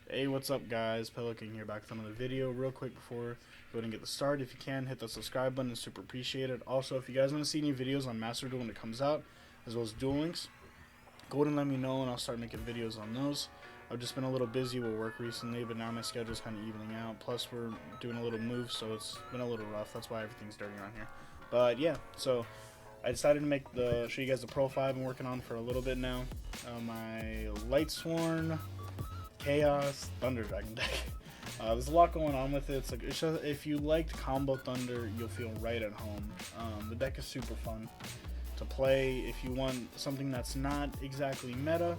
Hey, what's up guys? Pelican here, back with another video. Real quick before go ahead and get the start, if you can, hit the subscribe button, it's super appreciated. Also, if you guys want to see any videos on Master Duel when it comes out, as well as Duel Links, go ahead and let me know and I'll start making videos on those. I've just been a little busy with work recently, but now my schedule's kind of evening out. Plus, we're doing a little move, so it's been a little rough. That's why everything's dirty around here. But yeah, so I decided to show you guys the profile I've been working on for a little bit now. My Lightsworn Chaos Thunder Dragon deck. There's a lot going on with it. It's just, if you liked combo Thunder, you'll feel right at home. The deck is super fun to play. If you want something that's not exactly meta,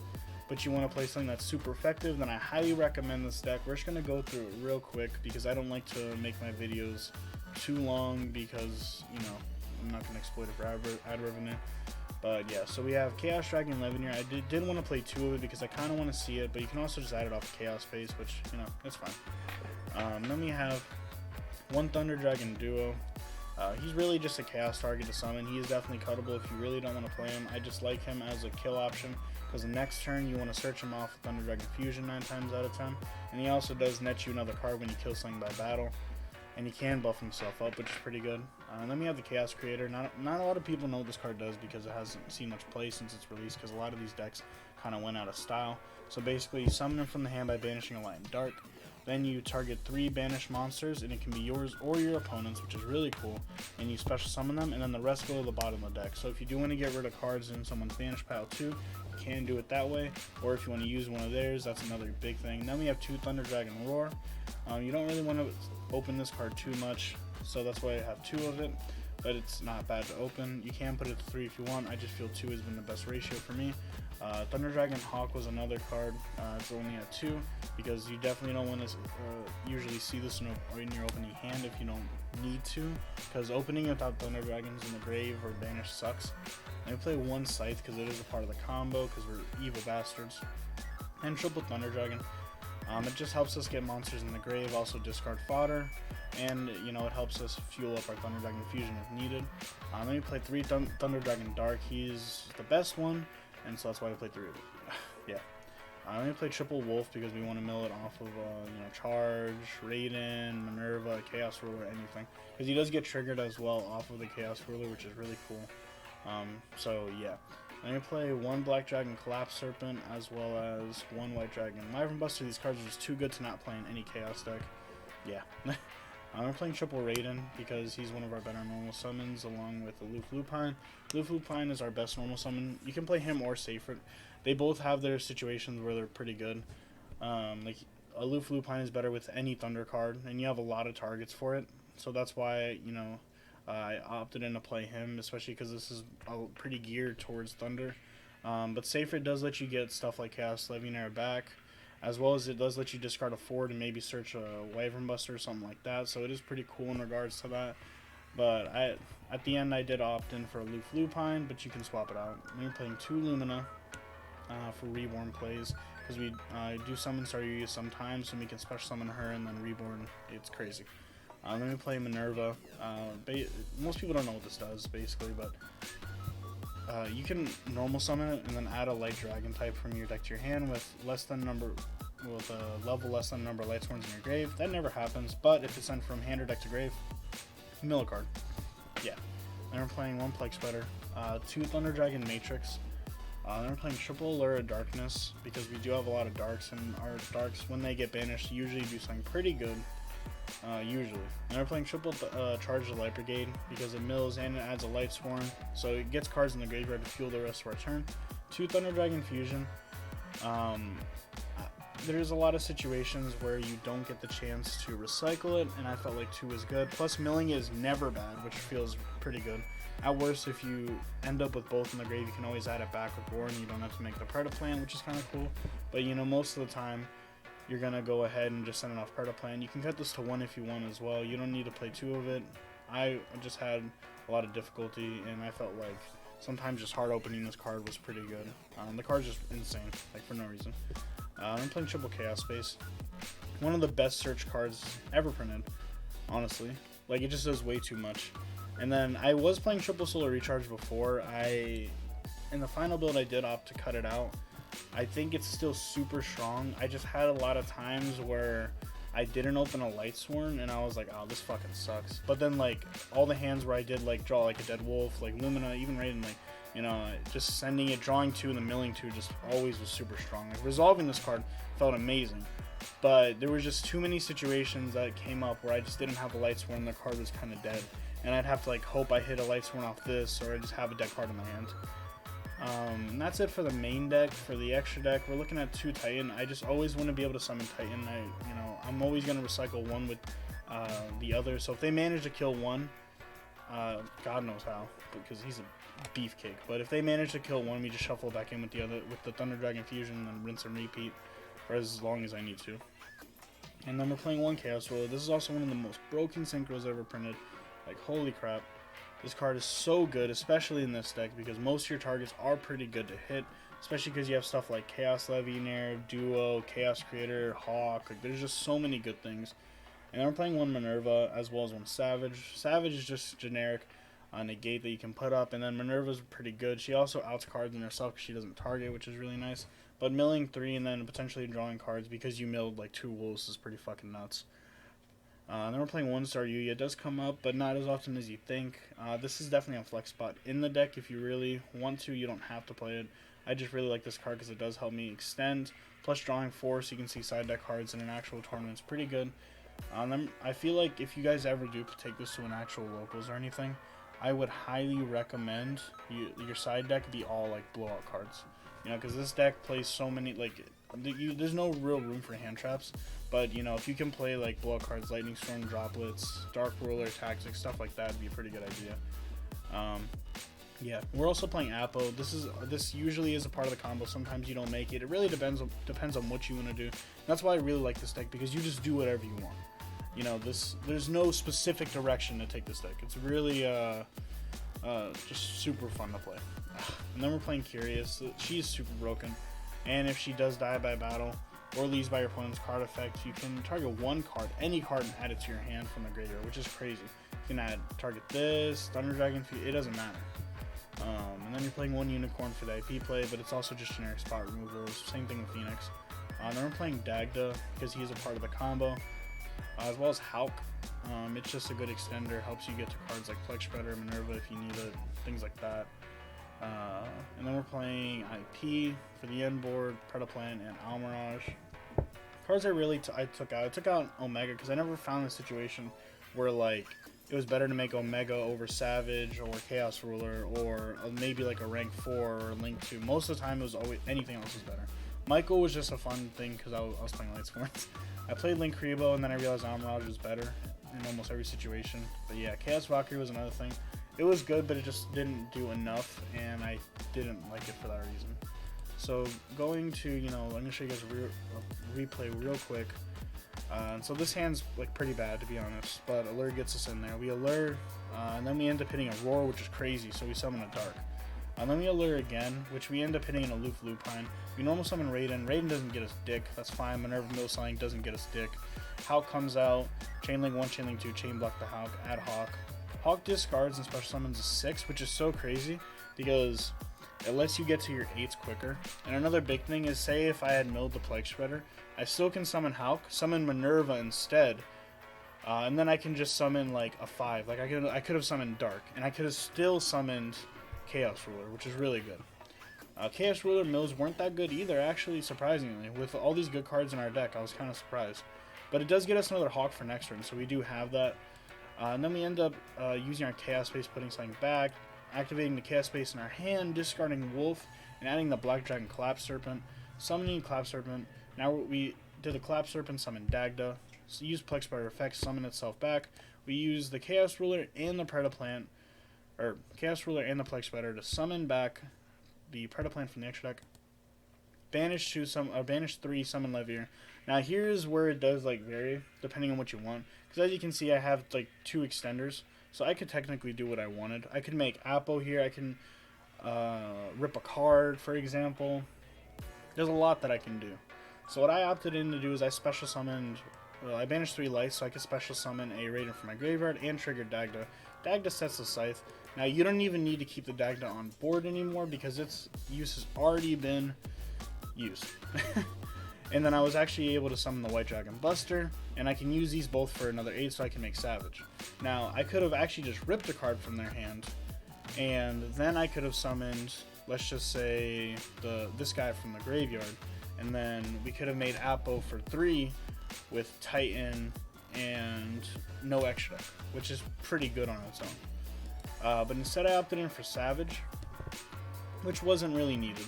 but you want to play something that's super effective, then I highly recommend this deck. We're just going to go through it real quick because I don't like to make my videos too long because, you know, I'm not going to exploit it for ad revenue. But yeah, so we have Chaos Dragon 11 here. I did want to play two of it because I kind of want to see it, but you can also just add it off of Chaos Face, which, you know, it's fine. Then we have one Thunder Dragon Duo. He's really just a Chaos target to summon. He is definitely cuttable if you really don't want to play him. I just like him as a kill option because the next turn you want to search him off with Thunder Dragon Fusion 9 times out of 10. And he also does net you another card when you kill something by battle. And he can buff himself up, which is pretty good. Then we have the Chaos Creator. Not a lot of people know what this card does because it hasn't seen much play since its release, because a lot of these decks kind of went out of style. So basically, you summon him from the hand by banishing a Light and Dark. Then you target 3 banished monsters, and it can be yours or your opponent's, which is really cool. And you special summon them, and then the rest go to the bottom of the deck. So if you do want to get rid of cards in someone's banished pile too, you can do it that way. Or if you want to use one of theirs, that's another big thing. Then we have 2 Thunder Dragon Roar. You don't really want to open this card too much, so that's why I have 2 of it. But it's not bad to open. You can put it to 3 if you want. I just feel 2 has been the best ratio for me. Thunder Dragon Hawk was another card. It's only at 2 because you definitely don't want to usually see this in your opening hand if you don't need to, because opening without Thunder Dragons in the grave or banished sucks. And we play 1 Scythe because it is a part of the combo because we're evil bastards. And triple Thunder Dragon. It just helps us get monsters in the grave, also discard fodder, and you know, it helps us fuel up our Thunder Dragon Fusion if needed. Then we play 3 Thunder Dragon Dark. He's the best one, and so that's why we play 3 of it. Yeah. Then we play triple Wolf because we want to mill it off of you know, Charge, Raiden, Minerva, Chaos Ruler, anything, because he does get triggered as well off of the Chaos Ruler, which is really cool. So yeah. I'm going to play 1 Black Dragon Collapse Serpent as well as 1 White Dragon Wyvern Buster. These cards are just too good to not play in any Chaos deck. Yeah. I'm playing triple Raiden because he's one of our better normal summons along with Aloof Lupine. Aloof Lupine is our best normal summon. You can play him or Seyfried. They both have their situations where they're pretty good. Like Aloof Lupine is better with any Thunder card, and you have a lot of targets for it. So that's why, you know, I opted in to play him, especially because this is pretty geared towards Thunder. But Seyfried does let you get stuff like Chaos Legionnaire back, as well as it does let you discard a 4 and maybe search a Wyvern Buster or something like that. So it is pretty cool in regards to that. But at the end I did opt in for Aloof Lupine, but you can swap it out. We're playing 2 Lumina for Reborn plays, because we do summon Saryuya sometimes, and we can special summon her and then Reborn. It's crazy. Then we play Minerva. Most people don't know what this does, basically, but you can normal summon it and then add a Light Dragon type from your deck to your hand with a level less than number of Lightsworns in your grave. That never happens, but if it's sent from hand or deck to grave, mill a card. Yeah. Then we're playing 1 Plague Spider, 2 Thunder Dragon Matrix. Then we're playing triple Allure of Darkness because we do have a lot of darks, and our darks, when they get banished, usually do something pretty good. Usually. And we're playing triple Charge the Light Brigade because it mills and it adds a Lightsworn, so it gets cards in the graveyard to fuel the rest of our turn. 2 Thunder Dragon Fusion. There's a lot of situations where you don't get the chance to recycle it, and I felt like 2 was good. Plus, milling is never bad, which feels pretty good. At worst, if you end up with both in the grave, you can always add it back with War, and you don't have to make the Predator plan, which is kind of cool. But you know, most of the time, you're going to go ahead and just send it off Predator plan. You can cut this to 1 if you want as well. You don't need to play 2 of it. I just had a lot of difficulty, and I felt like sometimes just hard opening this card was pretty good. The card's just insane, like for no reason. I'm playing triple Chaos Space. One of the best search cards ever printed, honestly. Like, it just does way too much. And then I was playing triple Solar Recharge before. In the final build I did opt to cut it out. I think it's still super strong. I just had a lot of times where I didn't open a Lightsworn and I was like, oh, this fucking sucks. But then like all the hands where I did like draw like a Dead Wolf, like Lumina, even Raiden, like, you know, just sending it, drawing 2 and then milling 2 just always was super strong. Like resolving this card felt amazing. But there was just too many situations that came up where I just didn't have a Lightsworn and the card was kind of dead. And I'd have to like hope I hit a Lightsworn off this, or I just have a dead card in my hand. And that's it for the main deck. For the extra deck, we're looking at 2 Titan. I just always want to be able to summon Titan. I'm always going to recycle one with the other. So if they manage to kill one, God knows how, because he's a beefcake. But if they manage to kill one, we just shuffle back in with the other, with the Thunder Dragon Fusion, and rinse and repeat for as long as I need to. And then we're playing 1 Chaos Roller. This is also one of the most broken synchros ever printed. Like, holy crap. This card is so good, especially in this deck, because most of your targets are pretty good to hit, especially because you have stuff like Chaos Legionnaire, Duo, Chaos Creator, Hawk. Like, there's just so many good things. And then we're playing 1 Minerva as well as 1 Savage. Savage is just generic negate that you can put up, and then Minerva's pretty good. She also outs cards in herself because she doesn't target, which is really nice. But milling 3 and then potentially drawing cards because you milled like 2 wolves is pretty fucking nuts. Then we're playing 1 Star Yuya. It does come up, but not as often as you think. This is definitely a flex spot in the deck. If you really want to, you don't have to play it. I just really like this card because it does help me extend. Plus drawing 4 so you can see side deck cards in an actual tournament is pretty good. I feel like if you guys ever do take this to an actual locals or anything, I would highly recommend your side deck be all like blowout cards. You know, because this deck plays so many, like, there's no real room for hand traps. But, you know, if you can play, like, blowout cards, Lightning Storm, Droplets, Dark Ruler, Tactics, stuff like that would be a pretty good idea. Yeah, we're also playing Apo. This usually is a part of the combo. Sometimes you don't make it. It really depends on what you want to do. That's why I really like this deck, because you just do whatever you want. You know, there's no specific direction to take this deck. It's really just super fun to play. And then we're playing Curious. She's super broken, and if she does die by battle or leaves by your opponent's card effect, you can target 1 card, any card, and add it to your hand from the graveyard, which is crazy. You can target this, Thunder Dragon, it doesn't matter. And then you're playing 1 Unicorn for the IP play, but it's also just generic spot removals. Same thing with Phoenix. Then we're playing Dagda because he's a part of the combo, as well as Hulk. It's just a good extender, helps you get to cards like Flex Shredder, Minerva if you need it, things like that. And then we're playing IP for the end board, Predaplant, and Almirage. Cards I took out. I took out Omega because I never found a situation where like it was better to make Omega over Savage or Chaos Ruler or maybe like a rank 4 or Link 2. Most of the time it was always anything else was better. Michael was just a fun thing because I was playing Lightsworn. I played Link Kribo and then I realized Almirage was better in almost every situation. But yeah, Chaos Valkyrie was another thing. It was good, but it just didn't do enough, and I didn't like it for that reason. So going to, I'm going to show you guys a replay real quick. So this hand's like pretty bad, to be honest, but Allure gets us in there. We Allure, and then we end up hitting a Roar, which is crazy, so we summon a Dark. And then we Allure again, which we end up hitting an Aloof Lupine. We normal summon Raiden. Raiden doesn't get us dick, that's fine. Minerva Millslang doesn't get us dick. Hulk comes out, Chainlink 1, Chainlink 2, Chain Block the Hulk, add Hawk. Hawk discards and special summons a 6, which is so crazy because it lets you get to your 8s quicker. And another big thing is, say if I had milled the Plague Shredder, I still can summon Hulk, summon Minerva instead, and then I can just summon like a 5. Like I could have summoned Dark, and I could have still summoned Chaos Ruler, which is really good. Chaos Ruler mills weren't that good either, actually, surprisingly. With all these good cards in our deck, I was kind of surprised. But it does get us another Hawk for next turn, so we do have that. And then we end up using our Chaos Space, putting something back, activating the Chaos Space in our hand, discarding Wolf, and adding the Black Dragon Collapse Serpent, summoning Collapse Serpent. Now we did the Collapse Serpent, summon Dagda, so use Plex Spider effects, summon itself back. We use the Chaos Ruler and the Predaplant, or Chaos Ruler and the Plex Spider to summon back the Predaplant from the extra deck. Banish 3, summon Levier. Now here's where it does like vary depending on what you want. Because as you can see, I have like 2 extenders, so I could technically do what I wanted. I could make Apo here. I can rip a card, for example. There's a lot that I can do. So what I opted in to do is I special summoned. I banished 3 lights, so I could special summon a Raiden from my graveyard and trigger Dagda. Dagda sets the Scythe. Now you don't even need to keep the Dagda on board anymore because its use has already been use. And then I was actually able to summon the White Dragon Buster, and I can use these both for another 8 so I can make Savage. Now, I could have actually just ripped a card from their hand, and then I could have summoned, let's just say, this guy from the graveyard, and then we could have made Appo for 3 with Titan and no extra deck, which is pretty good on its own. But instead I opted in for Savage, which wasn't really needed.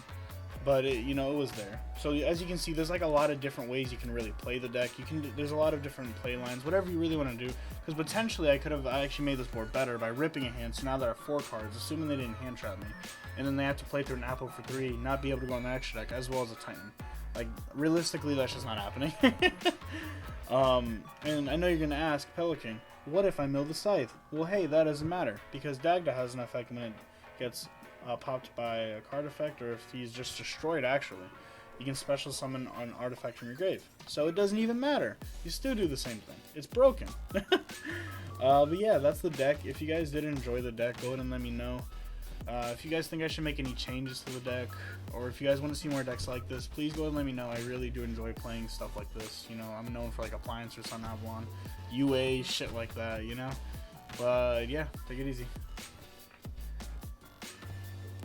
But it was there. So as you can see, there's like a lot of different ways you can really play the deck. There's a lot of different play lines, whatever you really want to do. Because potentially I could have actually made this board better by ripping a hand. So now there are 4 cards, assuming they didn't hand trap me, and then they have to play through an Appo for 3, not be able to go on the extra deck as well as a Titan. Like realistically, that's just not happening. And I know you're gonna ask, Pelican, what if I mill the Scythe? Well, hey, that doesn't matter because Dagda has an effect when it gets popped by a card effect, or if he's just destroyed. Actually, you can special summon an artifact from your grave, so it doesn't even matter. You still do the same thing. It's broken. But yeah, that's the deck. If you guys did enjoy the deck, go ahead and let me know. If you guys think I should make any changes to the deck, or if you guys want to see more decks like this, please go ahead and let me know. I really do enjoy playing stuff like this. I'm known for like Appliance or Sun Avalon, UA, shit like that, But yeah, take it easy.